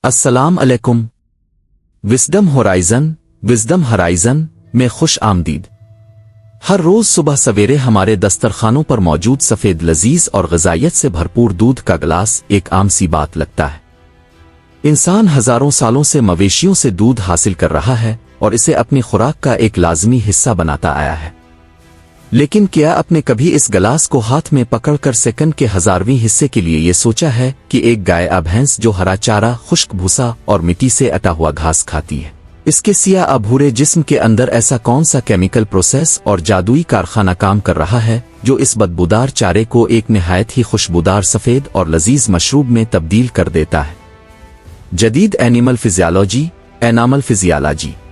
السلام علیکم۔ Wisdom horizon میں خوش آمدید۔ ہر روز صبح سویرے ہمارے دسترخوانوں پر موجود سفید لذیذ اور غذائیت سے بھرپور دودھ کا گلاس ایک عام سی بات لگتا ہے۔ انسان ہزاروں سالوں سے مویشیوں سے دودھ حاصل کر رہا ہے اور اسے اپنی خوراک کا ایک لازمی حصہ بناتا آیا ہے، لیکن کیا آپ نے کبھی اس گلاس کو ہاتھ میں پکڑ کر سیکنڈ کے 1000ویں حصے کے لیے یہ سوچا ہے کہ ایک گائے بھینس جو ہرا چارہ، خشک بھوسا اور مٹی سے اٹا ہوا گھاس کھاتی ہے، اس کے سیاہ بھورے جسم کے اندر ایسا کون سا کیمیکل پروسیس اور جادوئی کارخانہ کام کر رہا ہے جو اس بدبودار چارے کو ایک نہایت ہی خوشبودار سفید اور لذیذ مشروب میں تبدیل کر دیتا ہے؟ جدید اینیمل فزیالوجی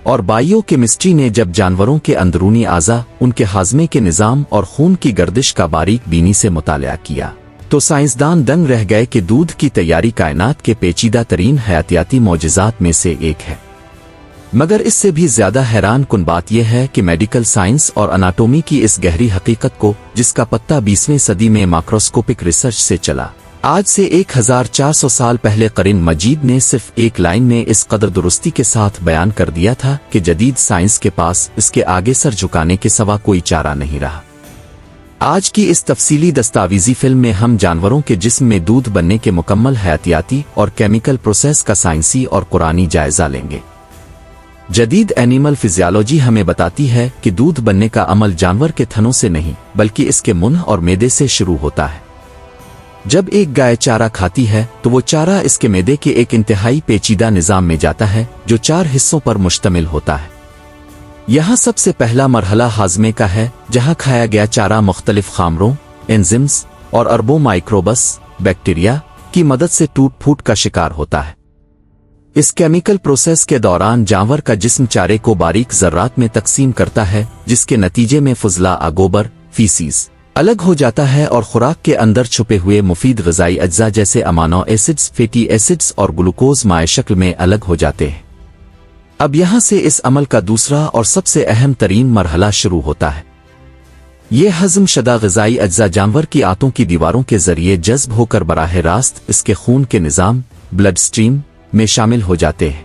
اور بائیو کیمسٹری نے جب جانوروں کے اندرونی اعضاء، ان کے ہاضمے کے نظام اور خون کی گردش کا باریک بینی سے مطالعہ کیا تو سائنسدان دنگ رہ گئے کہ دودھ کی تیاری کائنات کے پیچیدہ ترین حیاتیاتی معجزات میں سے ایک ہے۔ مگر اس سے بھی زیادہ حیران کن بات یہ ہے کہ میڈیکل سائنس اور اناٹومی کی اس گہری حقیقت کو، جس کا پتہ 20ویں صدی میں مائکروسکوپک ریسرچ سے چلا، آج سے 1400 سال پہلے قرن مجید نے صرف ایک لائن میں اس قدر درستی کے ساتھ بیان کر دیا تھا کہ جدید سائنس کے پاس اس کے آگے سر جھکانے کے سوا کوئی چارہ نہیں رہا۔ آج کی اس تفصیلی دستاویزی فلم میں ہم جانوروں کے جسم میں دودھ بننے کے مکمل حیاتیاتی اور کیمیکل پروسیس کا سائنسی اور قرآنی جائزہ لیں گے۔ جدید اینیمل فزیالوجی ہمیں بتاتی ہے کہ دودھ بننے کا عمل جانور کے تھنوں سے نہیں بلکہ اس کے منہ اور معدے سے شروع ہوتا ہے۔ جب ایک گائے چارہ کھاتی ہے تو وہ چارہ اس کے معدے کے ایک انتہائی پیچیدہ نظام میں جاتا ہے جو 4 حصوں پر مشتمل ہوتا ہے۔ یہاں سب سے پہلا مرحلہ ہاضمے کا ہے، جہاں کھایا گیا چارہ مختلف خامروں، انزیمز اور اربوں مائکروبس، بیکٹیریا کی مدد سے ٹوٹ پھوٹ کا شکار ہوتا ہے۔ اس کیمیکل پروسیس کے دوران جانور کا جسم چارے کو باریک ذرات میں تقسیم کرتا ہے، جس کے نتیجے میں فضلہ گوبر، فیسیز الگ ہو جاتا ہے اور خوراک کے اندر چھپے ہوئے مفید غذائی اجزاء جیسے امینو ایسڈز، فیٹی ایسڈز اور گلوکوز مائع شکل میں الگ ہو جاتے ہیں۔ اب یہاں سے اس عمل کا دوسرا اور سب سے اہم ترین مرحلہ شروع ہوتا ہے۔ یہ ہضم شدہ غذائی اجزاء جانور کی آنتوں کی دیواروں کے ذریعے جذب ہو کر براہ راست اس کے خون کے نظام، بلڈ سٹریم میں شامل ہو جاتے ہیں۔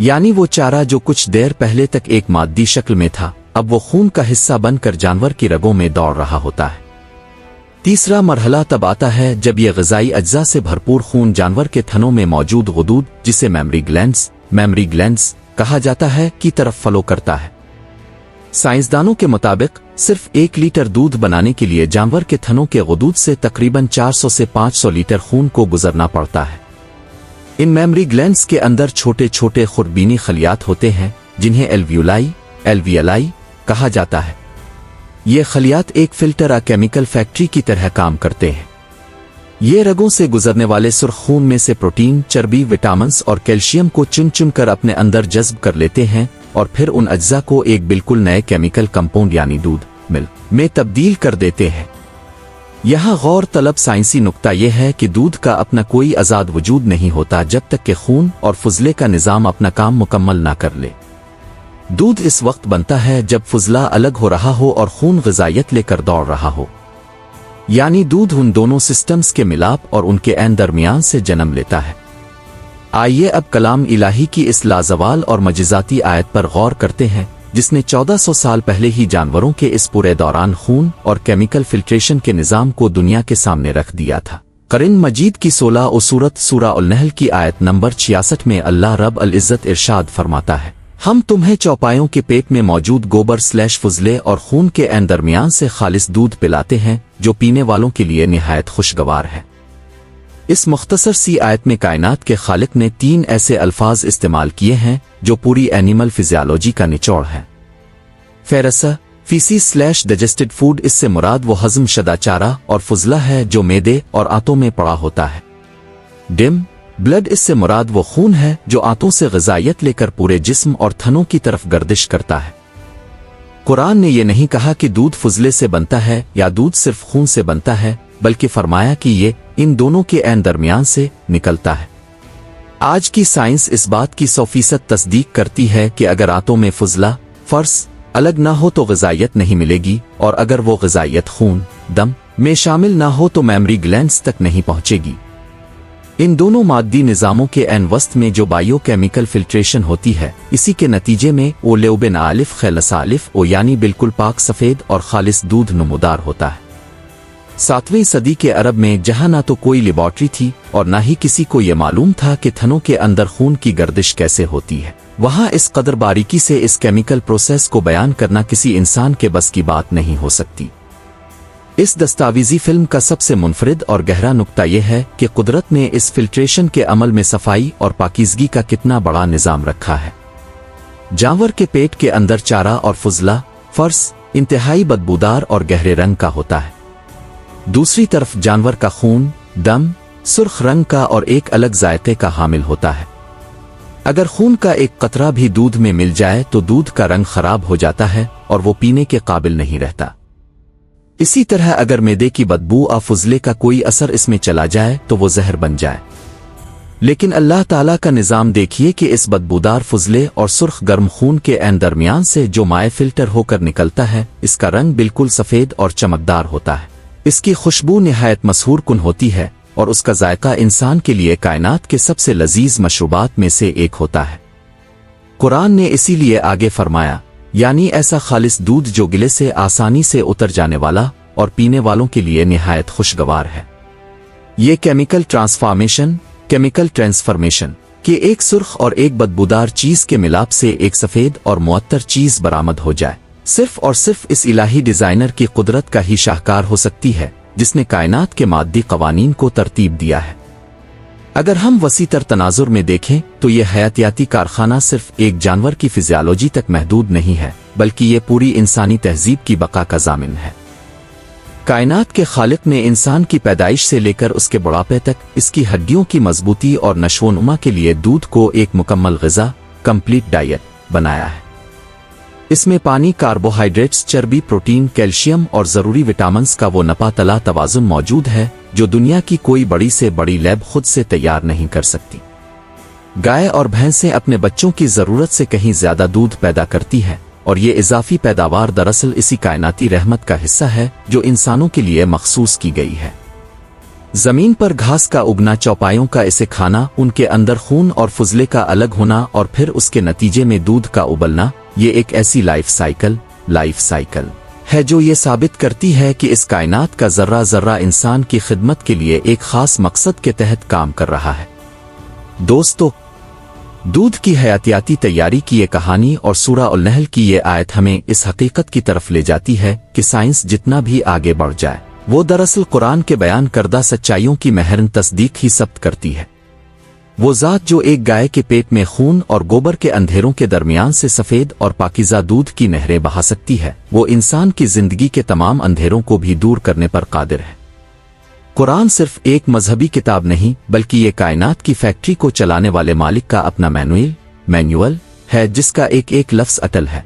یعنی وہ چارہ جو کچھ دیر پہلے تک ایک مادی شکل میں تھا، اب وہ خون کا حصہ بن کر جانور کی رگوں میں دوڑ رہا ہوتا ہے۔ تیسرا مرحلہ تب آتا ہے جب یہ غذائی اجزاء سے بھرپور خون جانور کے تھنوں میں موجود غدود، جسے میمری گلینڈز کہا جاتا ہے، کی طرف فلو کرتا ہے۔ سائنسدانوں کے مطابق صرف 1 لیٹر دودھ بنانے کے لیے جانور کے تھنوں کے غدود سے تقریباً 400 سے 500 لیٹر خون کو گزرنا پڑتا ہے۔ ان میمری گلینڈز کے اندر چھوٹے چھوٹے خردبینی خلیات ہوتے ہیں جنہیں ایلویلائی کہا جاتا ہے۔ یہ خلیات ایک فلٹر کیمیکل فیکٹری کی طرح کام کرتے ہیں۔ یہ رگوں سے گزرنے والے سرخ خون میں سے پروٹین، چربی، وٹامنز اور کیلشیم کو چن کر اپنے اندر جذب کر لیتے ہیں اور پھر ان اجزاء کو ایک بالکل نئے کیمیکل کمپاؤنڈ یعنی دودھ ملک میں تبدیل کر دیتے ہیں۔ یہاں غور طلب سائنسی نقطہ یہ ہے کہ دودھ کا اپنا کوئی آزاد وجود نہیں ہوتا جب تک کہ خون اور فضلے کا نظام اپنا کام مکمل نہ کر لے۔ دودھ اس وقت بنتا ہے جب فضلہ الگ ہو رہا ہو اور خون غذائیت لے کر دوڑ رہا ہو، یعنی دودھ ان دونوں سسٹمز کے ملاپ اور ان کے درمیان سے جنم لیتا ہے۔ آئیے اب کلام الہی کی اس لازوال اور معجزاتی آیت پر غور کرتے ہیں، جس نے 1400 سال پہلے ہی جانوروں کے اس پورے دوران خون اور کیمیکل فلٹریشن کے نظام کو دنیا کے سامنے رکھ دیا تھا۔ قرآن مجید کی 16 سورت سورہ النحل کی آیت نمبر 66 میں اللہ رب العزت ارشاد فرماتا ہے، ہم تمہیں چوپایوں کے پیٹ میں موجود گوبر / فضلے اور خون کے درمیان سے خالص دودھ پلاتے ہیں جو پینے والوں کے لیے نہایت خوشگوار ہے۔ اس مختصر سی آیت میں کائنات کے خالق نے 3 ایسے الفاظ استعمال کیے ہیں جو پوری اینیمل فزیالوجی کا نچوڑ ہے۔ فیسیز / ڈائجسٹڈ فوڈ، اس سے مراد وہ ہضم شدہ چارہ اور فضلہ ہے جو معدے اور آنتوں میں پڑا ہوتا ہے۔ بلڈ، اس سے مراد وہ خون ہے جو آنتوں سے غذائیت لے کر پورے جسم اور تھنوں کی طرف گردش کرتا ہے۔ قرآن نے یہ نہیں کہا کہ دودھ فضلے سے بنتا ہے یا دودھ صرف خون سے بنتا ہے، بلکہ فرمایا کہ یہ ان دونوں کے درمیان سے نکلتا ہے۔ آج کی سائنس اس بات کی 100% تصدیق کرتی ہے کہ اگر آنتوں میں فضلہ الگ نہ ہو تو غذائیت نہیں ملے گی، اور اگر وہ غذائیت خون، دم میں شامل نہ ہو تو میمری گلینڈز تک نہیں پہنچے گی۔ ان دونوں مادی نظاموں کے عین وسط میں جو بائیو کیمیکل فلٹریشن ہوتی ہے، اسی کے نتیجے میں اولیوبن الف خلص الف او یعنی بالکل پاک سفید اور خالص دودھ نمودار ہوتا ہے۔ 7ویں صدی کے عرب میں جہاں نہ تو کوئی لیبارٹری تھی اور نہ ہی کسی کو یہ معلوم تھا کہ تھنوں کے اندر خون کی گردش کیسے ہوتی ہے، وہاں اس قدر باریکی سے اس کیمیکل پروسیس کو بیان کرنا کسی انسان کے بس کی بات نہیں ہو سکتی۔ اس دستاویزی فلم کا سب سے منفرد اور گہرا نقطہ یہ ہے کہ قدرت نے اس فلٹریشن کے عمل میں صفائی اور پاکیزگی کا کتنا بڑا نظام رکھا ہے۔ جانور کے پیٹ کے اندر چارہ اور فضلہ فرس انتہائی بدبودار اور گہرے رنگ کا ہوتا ہے، دوسری طرف جانور کا خون دم سرخ رنگ کا اور ایک الگ ذائقے کا حامل ہوتا ہے۔ اگر خون کا ایک قطرہ بھی دودھ میں مل جائے تو دودھ کا رنگ خراب ہو جاتا ہے اور وہ پینے کے قابل نہیں رہتا۔ اسی طرح اگر معدے کی بدبو اور فضلے کا کوئی اثر اس میں چلا جائے تو وہ زہر بن جائے۔ لیکن اللہ تعالیٰ کا نظام دیکھیے کہ اس بدبودار فضلے اور سرخ گرم خون کے عین درمیان سے جو مائع فلٹر ہو کر نکلتا ہے، اس کا رنگ بالکل سفید اور چمکدار ہوتا ہے، اس کی خوشبو نہایت مسحور کن ہوتی ہے اور اس کا ذائقہ انسان کے لیے کائنات کے سب سے لذیذ مشروبات میں سے ایک ہوتا ہے۔ قرآن نے اسی لیے آگے فرمایا، یعنی ایسا خالص دودھ جو گلے سے آسانی سے اتر جانے والا اور پینے والوں کے لیے نہایت خوشگوار ہے۔ یہ کیمیکل ٹرانسفارمیشن کہ ایک سرخ اور ایک بدبودار چیز کے ملاپ سے ایک سفید اور معطر چیز برآمد ہو جائے، صرف اور صرف اس الہی ڈیزائنر کی قدرت کا ہی شاہکار ہو سکتی ہے جس نے کائنات کے مادی قوانین کو ترتیب دیا ہے۔ اگر ہم وسیع تر تناظر میں دیکھیں تو یہ حیاتیاتی کارخانہ صرف ایک جانور کی فزیالوجی تک محدود نہیں ہے، بلکہ یہ پوری انسانی تہذیب کی بقا کا ضامن ہے۔ کائنات کے خالق نے انسان کی پیدائش سے لے کر اس کے بڑھاپے تک اس کی ہڈیوں کی مضبوطی اور نشو و نما کے لیے دودھ کو ایک مکمل غذا کمپلیٹ ڈائٹ بنایا ہے۔ اس میں پانی، کاربوہائیڈریٹس، چربی، پروٹین، کیلشیم اور ضروری وٹامنز کا وہ نپا تلا توازن موجود ہے جو دنیا کی کوئی بڑی سے بڑی لیب خود سے تیار نہیں کر سکتی۔ گائے اور بھینسیں اپنے بچوں کی ضرورت سے کہیں زیادہ دودھ پیدا کرتی ہیں، اور یہ اضافی پیداوار دراصل اسی کائناتی رحمت کا حصہ ہے جو انسانوں کے لیے مخصوص کی گئی ہے۔ زمین پر گھاس کا اگنا، چوپایوں کا اسے کھانا، ان کے اندر خون اور فضلے کا الگ ہونا اور پھر اس کے نتیجے میں دودھ کا ابلنا، یہ ایک ایسی لائف سائیکل ہے جو یہ ثابت کرتی ہے کہ اس کائنات کا ذرہ ذرہ انسان کی خدمت کے لیے ایک خاص مقصد کے تحت کام کر رہا ہے۔ دوستو، دودھ کی حیاتیاتی تیاری کی یہ کہانی اور سورہ النحل کی یہ آیت ہمیں اس حقیقت کی طرف لے جاتی ہے کہ سائنس جتنا بھی آگے بڑھ جائے، وہ دراصل قرآن کے بیان کردہ سچائیوں کی محرن تصدیق ہی ثبت کرتی ہے۔ وہ ذات جو ایک گائے کے پیٹ میں خون اور گوبر کے اندھیروں کے درمیان سے سفید اور پاکیزہ دودھ کی نہریں بہا سکتی ہے، وہ انسان کی زندگی کے تمام اندھیروں کو بھی دور کرنے پر قادر ہے۔ قرآن صرف ایک مذہبی کتاب نہیں بلکہ یہ کائنات کی فیکٹری کو چلانے والے مالک کا اپنا مینول ہے جس کا ایک ایک لفظ اٹل ہے۔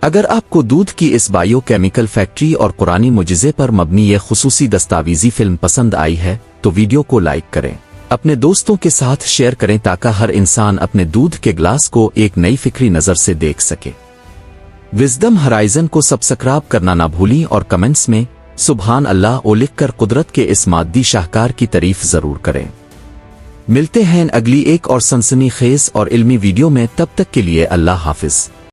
اگر آپ کو دودھ کی اس بائیو کیمیکل فیکٹری اور قرآنی معجزے پر مبنی یہ خصوصی دستاویزی فلم پسند آئی ہے تو ویڈیو کو لائک کریں، اپنے دوستوں کے ساتھ شیئر کریں تاکہ ہر انسان اپنے دودھ کے گلاس کو ایک نئی فکری نظر سے دیکھ سکے۔ وزڈم ہرائزن کو سبسکرائب کرنا نہ بھولیں اور کمنٹس میں سبحان اللہ او لکھ کر قدرت کے اس مادی شاہکار کی تعریف ضرور کریں۔ ملتے ہیں اگلی ایک اور سنسنی خیز اور علمی ویڈیو میں، تب تک کے لیے اللہ حافظ۔